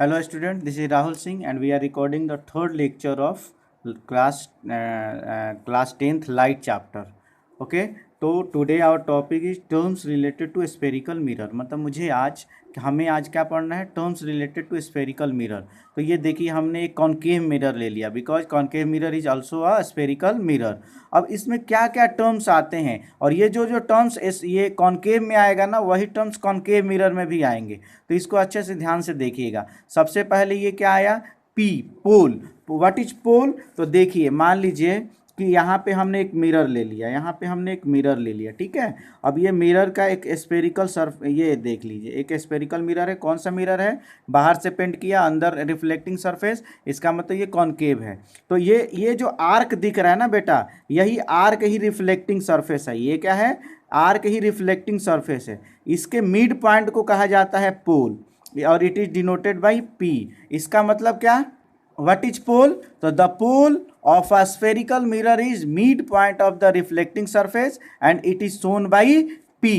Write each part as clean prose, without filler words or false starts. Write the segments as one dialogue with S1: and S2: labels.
S1: Hello student, this is Rahul Singh and we are recording the third lecture of class 10th light chapter. Okay, तो today our topic is terms related to spherical mirror. मतलब हमें आज क्या पढ़ना है, terms related to spherical mirror. तो ये देखिए हमने एक कॉन्केव मिरर ले लिया because concave mirror is also a spherical mirror. अब इसमें क्या क्या टर्म्स आते हैं और ये जो टर्म्स ये कॉन्केव में आएगा ना वही टर्म्स कॉन्केव मिरर में भी आएंगे। तो इसको अच्छे से ध्यान से देखिएगा। सबसे पहले ये क्या आया, P, pole. What is pole? तो देखिए मान लीजिए कि यहाँ पे हमने एक मिरर ले लिया, यहाँ पे हमने एक मिरर ले लिया, ठीक है। अब ये मिरर का एक स्फेरिकल सर्फ, ये देख लीजिए एक स्फेरिकल मिरर है। कौन सा मिरर है? बाहर से पेंट किया, अंदर रिफ्लेक्टिंग सरफेस, इसका मतलब ये कॉनकेव है। तो ये जो आर्क दिख रहा है ना बेटा, यही आर्क ही रिफ्लेक्टिंग सरफेस है। ये क्या है? आर्क ही रिफ्लेक्टिंग सरफेस है। इसके मिड पॉइंट को कहा जाता है पोल और it is denoted by P. इसका मतलब क्या? What is pole? So the pole of a spherical mirror is mid point of the reflecting surface and it is shown by P.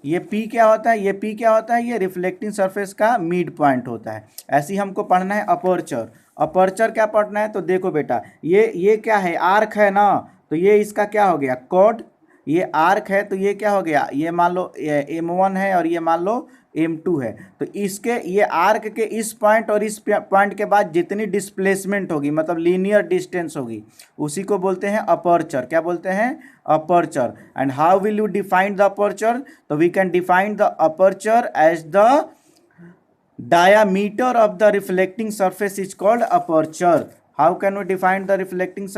S1: ये P क्या होता है? ये P क्या होता है? ये रिफ्लेक्टिंग सरफेस का मिड पॉइंट होता है। ऐसे ही हमको पढ़ना है अपर्चर। अपर्चर क्या पढ़ना है? तो देखो बेटा, ये क्या है? आर्क है ना, तो ये इसका क्या हो गया? कॉर्ड। ये आर्क है तो ये क्या हो गया? ये मान लो M1 है और ये मान लो M2 है। तो इसके ये आर्क के इस पॉइंट और इस पॉइंट के बाद जितनी डिस्प्लेसमेंट होगी, मतलब लीनियर डिस्टेंस होगी, उसी को बोलते हैं अपर्चर। क्या बोलते हैं? Aperture. And how will you define the aperture? तो we can define the aperture as the diameter of the reflecting surface is called aperture. How can we define the reflecting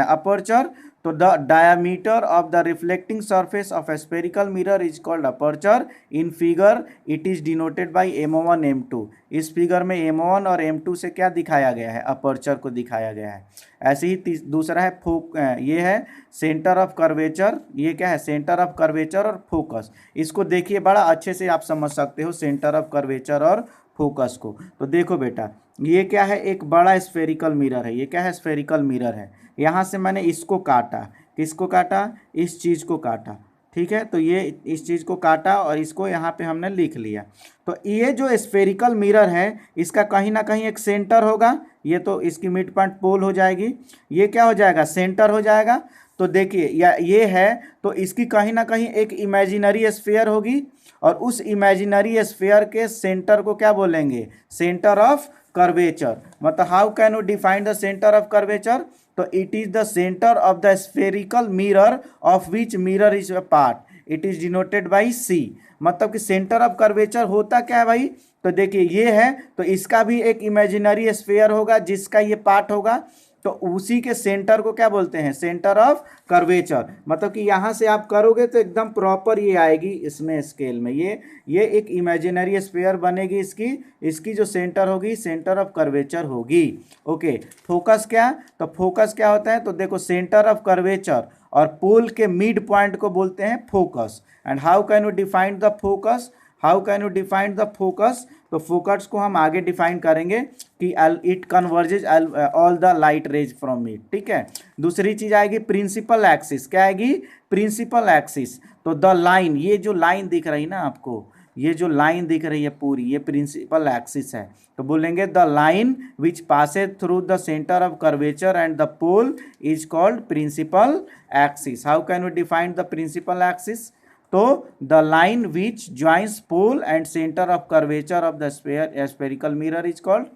S1: aperture? So the diameter of the reflecting surface of a spherical mirror is called aperture. In figure it is denoted by M1 M2. इस figure में M1 और M2 से क्या दिखाया गया है? Aperture को दिखाया गया है। ऐसे ही दूसरा है ये है सेंटर ऑफ कर्वेचर। ये क्या है? सेंटर ऑफ कर्वेचर और फोकस। इसको देखिए, बड़ा अच्छे से आप समझ सकते हो सेंटर ऑफ कर्वेचर और फोकस को। तो देखो बेटा, ये क्या है? एक बड़ा स्फेरिकल मिरर है। ये क्या है? स्फेरिकल मिरर है। यहाँ से मैंने इसको काटा। किसको काटा? इस चीज़ को काटा, ठीक है। तो ये इस चीज़ को काटा और इसको यहाँ पे हमने लिख लिया। तो ये जो स्फेरिकल मिरर है इसका कहीं ना कहीं एक सेंटर होगा। ये तो इसकी मिड पॉइंट पोल हो जाएगी। ये क्या हो जाएगा? सेंटर हो जाएगा। तो देखिए ये है तो इसकी कहीं ना कहीं एक इमेजिनरी स्फीयर होगी और उस इमेजिनरी स्फीयर के सेंटर को क्या बोलेंगे? Centre of curvature. मतलब how can you define the centre of curvature? तो it is the centre of the spherical mirror of which mirror is a part. It is denoted by C. मतलब कि centre of curvature होता क्या है भाई? तो देखिए ये है तो इसका भी एक इमेजिनरी स्फीयर होगा जिसका ये पार्ट होगा। तो उसी के सेंटर को क्या बोलते हैं? Centre of curvature. मतलब कि यहाँ से आप करोगे तो एकदम प्रॉपर ये आएगी इसमें स्केल में। ये एक इमेजिनरी स्फीयर बनेगी। इसकी जो सेंटर होगी सेंटर ऑफ कर्वेचर होगी। ओके, फोकस क्या? तो फोकस क्या होता है? तो देखो सेंटर ऑफ कर्वेचर और पोल के मिड पॉइंट को बोलते हैं focus. And how can you define the focus? How can you define the focus? तो फोकस को हम आगे डिफाइन करेंगे कि it converges all the light rays from it, ठीक है। दूसरी चीज आएगी प्रिंसिपल एक्सिस। क्या आएगी? Principal axis. तो द लाइन, ये जो लाइन दिख रही ना आपको, ये जो लाइन दिख रही है पूरी, ये प्रिंसिपल एक्सिस है। तो बोलेंगे the line which passes through the centre of curvature and the pole is called principal axis. How can we define the principal axis? तो the line which joins pole and centre of curvature of the spherical mirror is called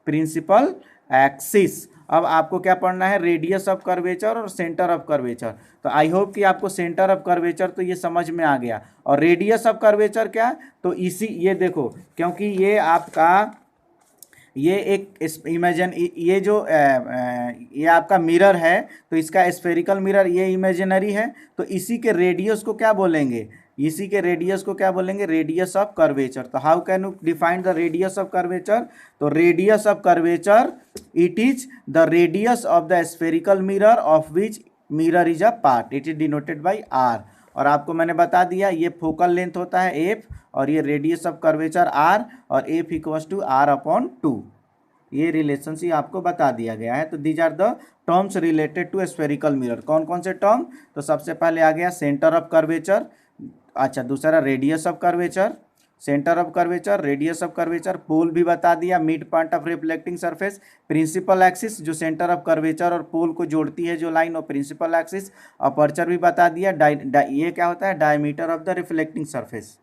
S1: principal axis. अब आपको क्या पढ़ना है? Radius of curvature और centre of curvature. तो I hope कि आपको सेंटर ऑफ कर्वेचर तो ये समझ में आ गया और रेडियस ऑफ कर्वेचर क्या? तो ये देखो, क्योंकि ये आपका ये एक इमेजिन ये जो ये आपका मिरर है तो इसका स्फेरिकल मिरर ये इमेजिनरी है। तो इसी के रेडियस को क्या बोलेंगे? इसी के रेडियस को क्या बोलेंगे? Radius of curvature. तो how can you define the radius of curvature? तो radius of curvature it is the radius of the spherical mirror of which mirror is a part. It is denoted by R. और आपको मैंने बता दिया ये focal length होता है F और ये रेडियस ऑफ कर्वेचर आर और F equals to R upon 2। ये रिलेशनशिप आपको बता दिया गया है। तो these are the terms related to spherical mirror. कौन कौन से टर्म? तो सबसे पहले आ गया सेंटर ऑफ कर्वेचर। अच्छा, दूसरा radius of curvature, centre of curvature, radius of curvature, pole भी बता दिया, mid point of reflecting surface, principal axis जो सेंटर ऑफ कर्वेचर और पोल को जोड़ती है जो लाइन, और प्रिंसिपल एक्सिस, अपर्चर भी बता दिया, ये क्या होता है, diameter of the reflecting surface.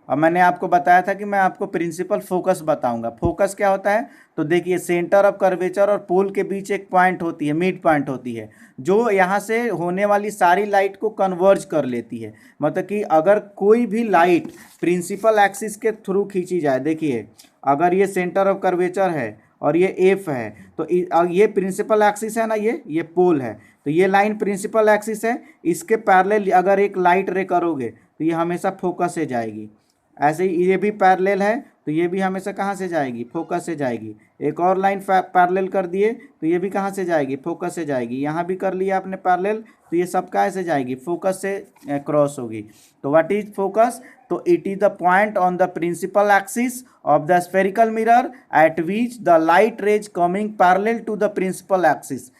S1: अब मैंने आपको बताया था कि मैं आपको प्रिंसिपल फोकस बताऊंगा। फोकस क्या होता है, तो देखिए सेंटर ऑफ कर्वेचर और पोल के बीच एक पॉइंट होती है, मिड पॉइंट होती है, जो यहाँ से होने वाली सारी लाइट को कन्वर्ज कर लेती है। मतलब कि अगर कोई भी लाइट प्रिंसिपल एक्सिस के थ्रू खींची जाए, देखिए अगर ये सेंटर ऑफ कर्वेचर है और ये एफ है, तो ये प्रिंसिपल एक्सिस है ना, ये पोल है, तो ये लाइन प्रिंसिपल एक्सिस है, इसके पैरेलल अगर एक लाइट रे करोगे तो ये हमेशा फोकस से जाएगी। ऐसे ही ये भी पैरेलल है, तो ये भी हमेशा कहाँ से जाएगी, फोकस से जाएगी। एक और लाइन पैरेलल कर दिए तो ये भी कहाँ से जाएगी, फोकस से जाएगी। यहाँ भी कर लिया आपने पैरेलल, तो ये सब कहाँ से जाएगी, फोकस से क्रॉस होगी। तो व्हाट इज फोकस, तो it is the point on the principal axis of the spherical mirror at which the light rays coming parallel to the principal axis.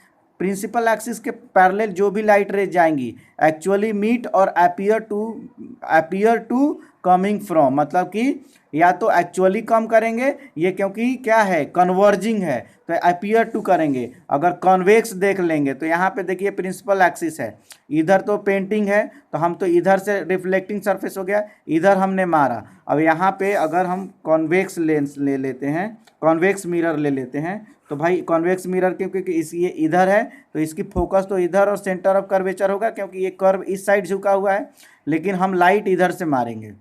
S1: Principal axis के पैरेलल जो भी light rays जाएंगी actually meet और appear to coming from, मतलब कि या तो actually कम करेंगे, ये क्योंकि क्या है, कन्वर्जिंग है, तो अपीयर टू करेंगे। अगर कॉन्वेक्स देख लेंगे तो यहाँ पे देखिए प्रिंसिपल एक्सिस है, इधर तो पेंटिंग है, तो हम तो इधर से रिफ्लेक्टिंग सरफेस हो गया, इधर हमने मारा। अब यहाँ पे अगर हम कॉन्वेक्स लेंस ले लेते हैं, कॉन्वेक्स मिरर ले लेते हैं, तो भाई कॉन्वेक्स मिरर क्योंकि ये इधर है तो इसकी फोकस तो इधर और सेंटर ऑफ कर्वेचर होगा, क्योंकि ये कर्व इस साइड झुका हुआ है, लेकिन हम लाइट इधर से मारेंगे।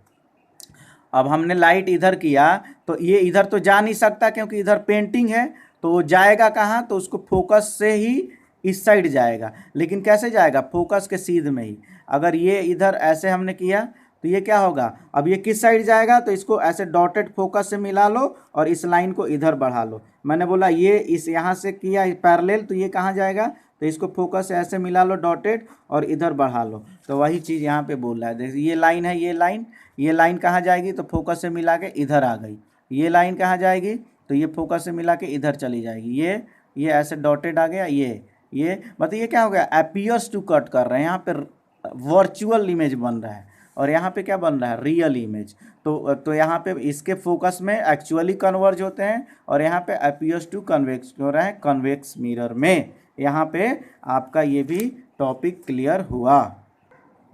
S1: अब हमने लाइट इधर किया तो ये इधर तो जा नहीं सकता क्योंकि इधर पेंटिंग है, तो वो जाएगा कहाँ, तो उसको फोकस से ही इस साइड जाएगा। लेकिन कैसे जाएगा, फोकस के सीध में ही। अगर ये इधर ऐसे हमने किया तो ये क्या होगा, अब ये किस साइड जाएगा, तो इसको ऐसे डॉटेड फोकस से मिला लो और इस लाइन को इधर बढ़ा लो। मैंने बोला ये इस यहाँ से किया पैरेलल, तो ये कहाँ जाएगा, तो इसको फोकस से ऐसे मिला लो डॉटेड और इधर बढ़ा लो। तो वही चीज़ यहाँ पे बोल रहा है। देखिए ये लाइन है, ये लाइन कहाँ जाएगी, तो फोकस से मिला के इधर आ गई। ये लाइन कहाँ जाएगी, तो ये फोकस से मिला के इधर चली जाएगी। ये ऐसे डॉटेड आ गया, ये मतलब ये क्या हो गया, अपीयर्स टू कट कर रहे हैं, यहाँ पे वर्चुअल इमेज बन रहा है और यहाँ पे क्या बन रहा है, रियल इमेज। तो यहाँ पे इसके फोकस में एक्चुअली कन्वर्ज होते हैं और यहाँ पे अपीयर्स टू कन्वेक्स हो रहा है कन्वेक्स मिरर में। यहाँ पे आपका ये भी टॉपिक क्लियर हुआ।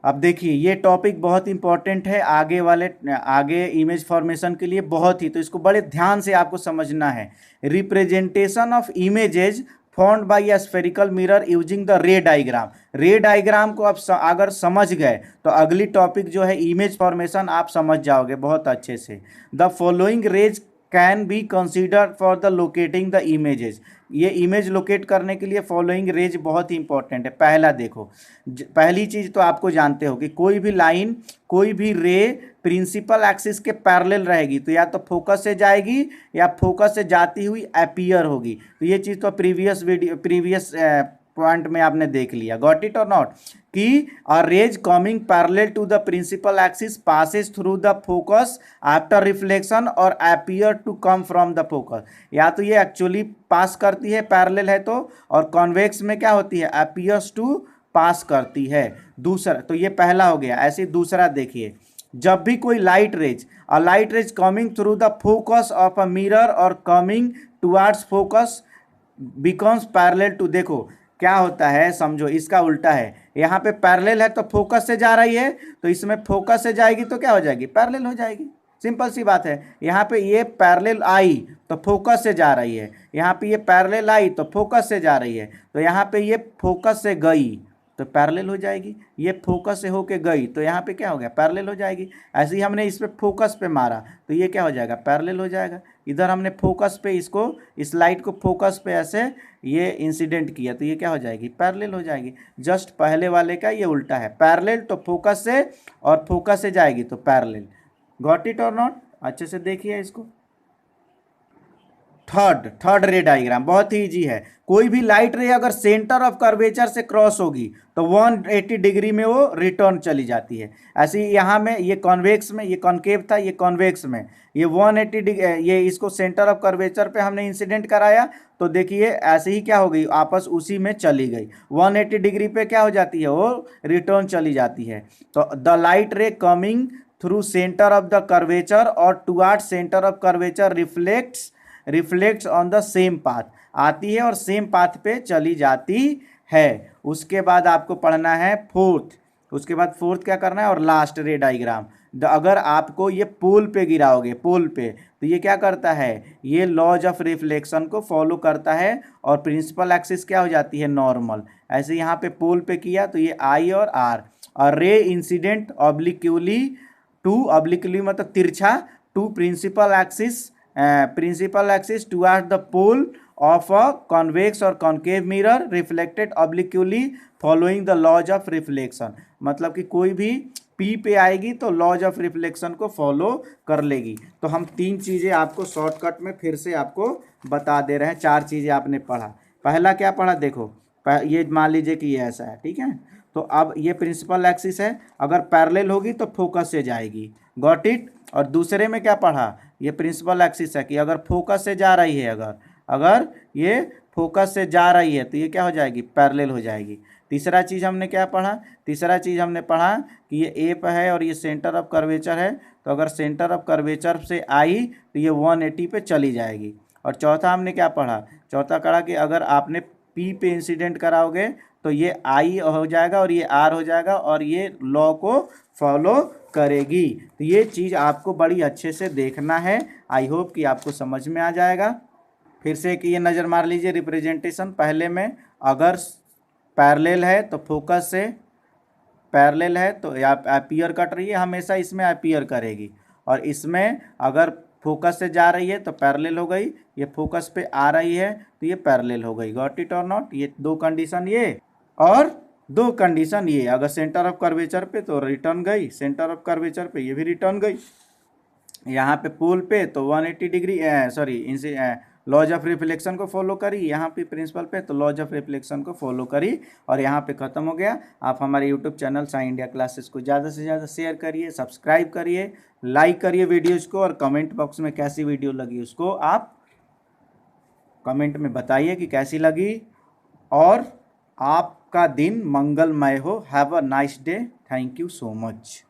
S1: अब देखिए ये टॉपिक बहुत इंपॉर्टेंट है आगे इमेज फॉर्मेशन के लिए बहुत ही, तो इसको बड़े ध्यान से आपको समझना है। Representation of images formed by a spherical mirror using the रे डायग्राम। रे डायग्राम को आप अगर समझ गए तो अगली टॉपिक जो है इमेज फॉर्मेशन आप समझ जाओगे बहुत अच्छे से। The following raise can be considered for the locating the images. ये इमेज लोकेट करने के लिए फॉलोइंग रेज बहुत ही इंपॉर्टेंट है। पहला देखो, पहली चीज़ तो आपको जानते हो कि कोई भी लाइन, कोई भी रे प्रिंसिपल एक्सिस के पैरेलल रहेगी तो या तो फोकस से जाएगी या फोकस से जाती हुई अपीयर होगी। तो ये चीज़ तो प्रीवियस पॉइंट में आपने देख लिया। गॉट इट और नॉट, कि a rays coming parallel to the principal axis passes through the focus after reflection or appear to come from the focus. या तो ये एक्चुअली पास करती है पैरेलल है तो, और कॉन्वेक्स में क्या होती है, अपीयर्स टू पास करती है। दूसरा तो ये पहला हो गया। ऐसे दूसरा देखिए, जब भी कोई light rays coming through the focus of a mirror or coming towards focus becomes parallel to, देखो क्या होता है, समझो इसका उल्टा है। यहाँ पे पैरेलल है तो फोकस से जा रही है, तो इसमें फोकस से जाएगी तो क्या हो जाएगी, पैरेलल हो जाएगी। सिंपल सी बात है। यहाँ पे ये पैरेलल आई तो फोकस से जा रही है, यहाँ पे ये पैरेलल आई तो फोकस से जा रही है, तो यहाँ पे ये फोकस से गई तो पैरेलल हो जाएगी। ये फोकस से होके गई तो यहाँ पे क्या हो गया, पैरेलल हो जाएगी। ऐसे ही हमने इस पे फोकस पे मारा तो ये क्या हो जाएगा, पैरेलल हो जाएगा। इधर हमने फोकस पे इसको, इस लाइट को फोकस पे ऐसे ये इंसिडेंट किया तो ये क्या हो जाएगी, पैरेलल हो जाएगी। जस्ट पहले वाले का ये उल्टा है, पैरेलल तो फोकस से और फोकस से जाएगी तो parallel. Got it or not, अच्छे से देखिए इसको। थर्ड रे डायग्राम बहुत ही इजी है। कोई भी लाइट रे अगर सेंटर ऑफ कर्वेचर से क्रॉस होगी तो 180 डिग्री में वो रिटर्न चली जाती है। ऐसे ही यहाँ में ये कॉन्वेक्स में, ये कॉन्केव था, ये कॉन्वेक्स में, ये 180 डिग्री, ये इसको सेंटर ऑफ कर्वेचर पे हमने इंसिडेंट कराया तो देखिए ऐसे ही क्या हो गई, आपस उसी में चली गई। 180 डिग्री पे क्या हो जाती है, वो रिटर्न चली जाती है। तो the light ray coming through centre of the curvature or toward centre of curvature reflects on the same path, आती है और सेम पाथ पे चली जाती है। उसके बाद आपको पढ़ना है फोर्थ, उसके बाद फोर्थ क्या करना है और लास्ट रे डायग्राम। अगर आपको ये पोल पे गिराओगे, पोल पे, तो ये क्या करता है, ये लॉज ऑफ रिफ्लेक्शन को फॉलो करता है और प्रिंसिपल एक्सिस क्या हो जाती है, नॉर्मल। ऐसे यहाँ पे पोल पे किया तो ये आई और आर, और रे इंसिडेंट ऑब्लिकली मतलब तिरछा to principal axis toward the pole of a convex or concave mirror reflected obliquely following the laws of reflection. मतलब कि कोई भी पी पे आएगी तो लॉज ऑफ रिफ्लेक्शन को फॉलो कर लेगी। तो हम 3 चीज़ें आपको शॉर्टकट में फिर से आपको बता दे रहे हैं। 4 चीज़ें आपने पढ़ा। पहला क्या पढ़ा, देखो ये मान लीजिए कि ये ऐसा है, ठीक है। तो अब ये प्रिंसिपल एक्सिस है, अगर पैरेलल होगी तो फोकस से जाएगी, गॉट इट। और दूसरे में क्या पढ़ा, ये प्रिंसिपल एक्सिस है कि अगर फोकस से जा रही है, अगर ये फोकस से जा रही है तो ये क्या हो जाएगी, पैरेलल हो जाएगी। तीसरा चीज़ हमने क्या पढ़ा, तीसरा चीज़ हमने पढ़ा कि ये ए पे है और ये सेंटर ऑफ कर्वेचर है, तो अगर सेंटर ऑफ कर्वेचर से आई तो ये 180 पे चली जाएगी। और चौथा हमने क्या पढ़ा, चौथा पढ़ा कि अगर आपने पी पे इंसिडेंट कराओगे तो ये आई हो जाएगा और ये आर हो जाएगा और ये लॉ को फॉलो करेगी। तो ये चीज़ आपको बड़ी अच्छे से देखना है। आई होप कि आपको समझ में आ जाएगा। फिर से कि ये नज़र मार लीजिए रिप्रेजेंटेशन। पहले में अगर पैरेलल है तो फोकस से, पैरेलल है तो अपीयर कट रही है, हमेशा इसमें अपीयर करेगी। और इसमें अगर फोकस से जा रही है तो पैरेलल हो गई, ये फोकस पे आ रही है तो ये पैरेलल हो गई। Got it or not. ये 2 कंडीशन ये और 2 कंडीशन ये। अगर सेंटर ऑफ कर्वेचर पे तो रिटर्न गई, सेंटर ऑफ कर्वेचर पे ये भी रिटर्न गई। यहाँ पे पोल पे तो 180 डिग्री लॉज ऑफ रिफ्लेक्शन को फॉलो करी, यहाँ पे प्रिंसिपल पे तो लॉज ऑफ रिफ्लेक्शन को फॉलो करी। और यहाँ पे ख़त्म हो गया। आप हमारे YouTube channel Sai India classes को ज़्यादा से ज़्यादा शेयर करिए, सब्सक्राइब करिए, लाइक करिए वीडियोज़ को, और कमेंट बॉक्स में कैसी वीडियो लगी उसको आप कमेंट में बताइए कि कैसी लगी। और आपका दिन मंगलमय हो। Have a nice day. Thank you so much.